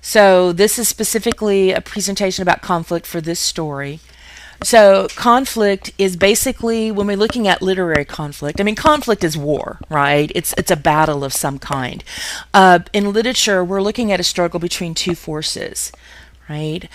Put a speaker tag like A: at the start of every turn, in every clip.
A: So this is specifically a presentation about conflict for this story. So conflict is basically, when we're looking at literary conflict, I mean, conflict is war, right? It's a battle of some kind. In literature, we're looking at a struggle between two forces, right?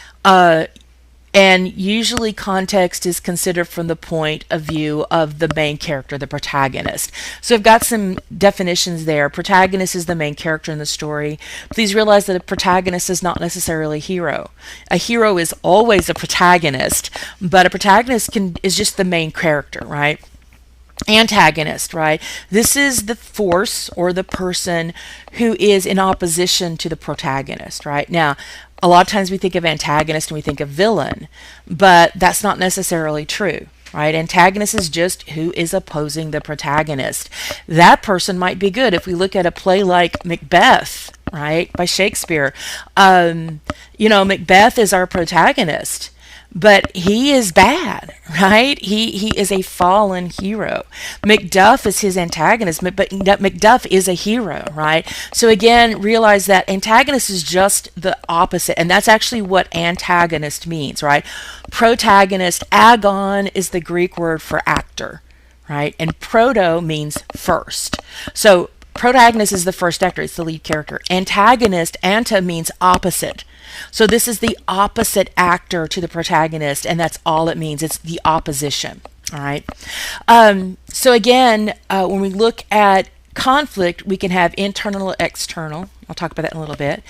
A: And usually context is considered from the point of view of the main character, the protagonist. So I've got some definitions there. Protagonist is the main character in the story. Please realize that a protagonist is not necessarily a hero. A hero is always a protagonist, but a protagonist is just the main character, right? Antagonist, right? This is the force or the person who is in opposition to the protagonist, right? Now, a lot of times we think of antagonist and we think of villain, but that's not necessarily true, right? Antagonist is just who is opposing the protagonist. That person might be good. If we look at a play like Macbeth, right, by Shakespeare, Macbeth is our protagonist, but he is bad, right? He is a fallen hero. Macduff is his antagonist, but Macduff is a hero, right? So again, realize that antagonist is just the opposite, and that's actually what antagonist means, right? Protagonist, agon is the Greek word for actor, right? And proto means first. So protagonist is the first actor, it's the lead character. Antagonist, anta means opposite. So this is the opposite actor to the protagonist, and that's all it means. It's the opposition. All right. So again, when we look at conflict, we can have internal or external. I'll talk about that in a little bit.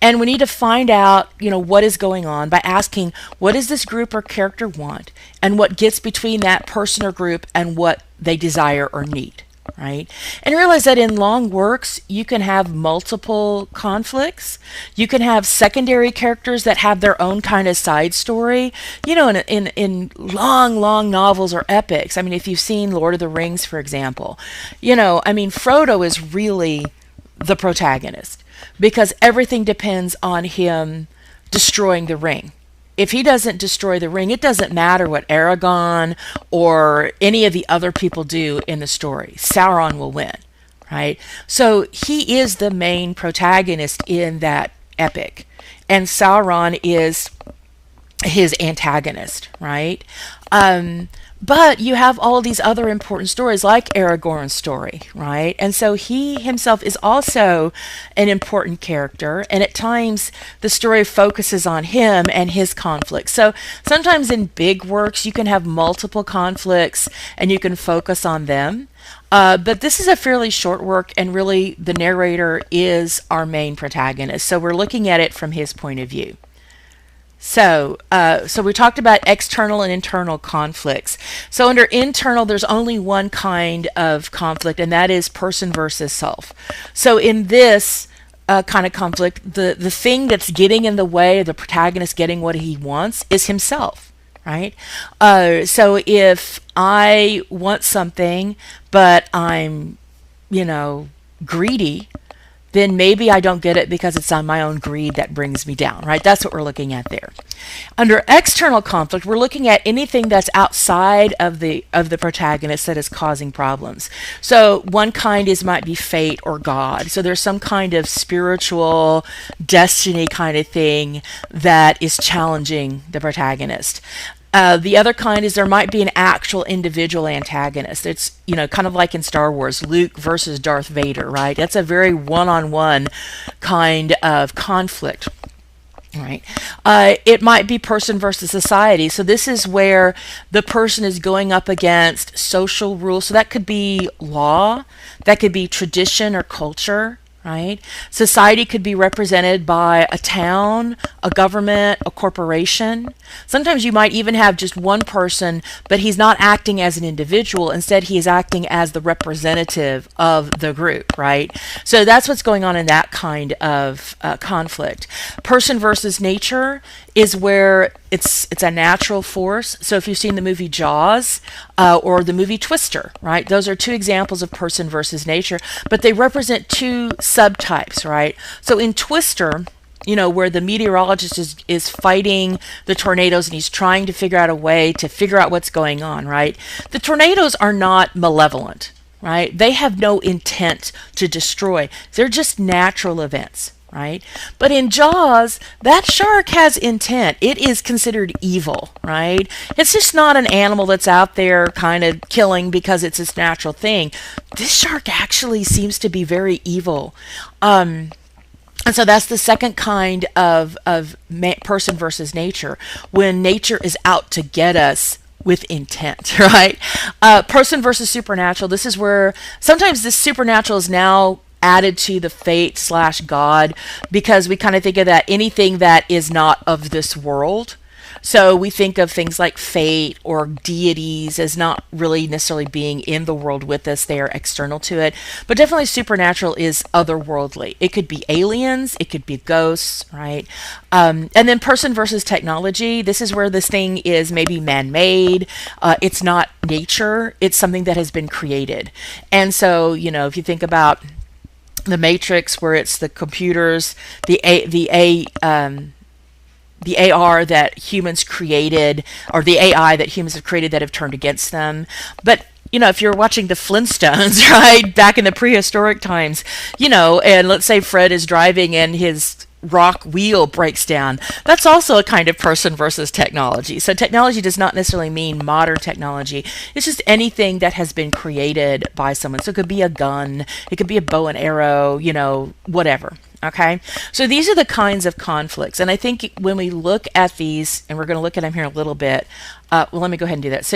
A: And we need to find out, what is going on by asking, what does this group or character want, and what gets between that person or group and what they desire or need. Right? And realize that in long works, you can have multiple conflicts. You can have secondary characters that have their own kind of side story. In long novels or epics. I mean, if you've seen Lord of the Rings, for example, Frodo is really the protagonist because everything depends on him destroying the ring. If he doesn't destroy the ring, it doesn't matter what Aragorn or any of the other people do in the story. Sauron will win, right? So he is the main protagonist in that epic, and Sauron is his antagonist, right? But you have all these other important stories like Aragorn's story, right? And so he himself is also an important character, and at times the story focuses on him and his conflicts. So sometimes in big works you can have multiple conflicts and you can focus on them. But this is a fairly short work, and really the narrator is our main protagonist. So we're looking at it from his point of view. So we talked about external and internal conflicts. So under internal, there's only one kind of conflict, and that is person versus self. So in this kind of conflict, the thing that's getting in the way of the protagonist getting what he wants is himself, right? So if I want something, but I'm, greedy, then maybe I don't get it because it's on my own greed that brings me down, right? That's what we're looking at there. Under external conflict, we're looking at anything that's outside of the protagonist that is causing problems. So one kind might be fate or God. So there's some kind of spiritual destiny kind of thing that is challenging the protagonist. The other kind is there might be an actual individual antagonist. It's, kind of like in Star Wars, Luke versus Darth Vader, right? That's a very one-on-one kind of conflict, right? It might be person versus society. So this is where the person is going up against social rules. So that could be law, that could be tradition or culture, right? Society could be represented by a town, a government, a corporation. Sometimes you might even have just one person, but he's not acting as an individual. Instead, he is acting as the representative of the group, right? So that's what's going on in that kind of conflict. Person versus nature is where it's a natural force. So if you've seen the movie Jaws or the movie Twister, right? Those are two examples of person versus nature, but they represent two subtypes, right? So in Twister, where the meteorologist is fighting the tornadoes and he's trying to figure out a way to figure out what's going on, right? The tornadoes are not malevolent, right? They have no intent to destroy. They're just natural events, right? But in Jaws, that shark has intent. It is considered evil, right? It's just not an animal that's out there kind of killing because it's its natural thing. This shark actually seems to be very evil. And so that's the second kind of person versus nature, when nature is out to get us with intent, right? Person versus supernatural. This is where sometimes this supernatural is now added to the fate slash God, because we kind of think of that anything that is not of this world. So we think of things like fate or deities as not really necessarily being in the world with us. They are external to it. But definitely supernatural is otherworldly. It could be aliens. It could be ghosts, right? And then person versus technology. This is where this thing is maybe man-made. It's not nature. It's something that has been created. And so, if you think about the Matrix, where it's the computers, the AR that humans created, or the AI that humans have created that have turned against them. But if you're watching the Flintstones, right, back in the prehistoric times, and let's say Fred is driving and his rock wheel breaks down, that's also a kind of person versus technology. So technology does not necessarily mean modern technology. It's just anything that has been created by someone. So it could be a gun, it could be a bow and arrow, whatever. Okay, so these are the kinds of conflicts. And I think when we look at these, and we're going to look at them here in a little bit, well, let me go ahead and do that. So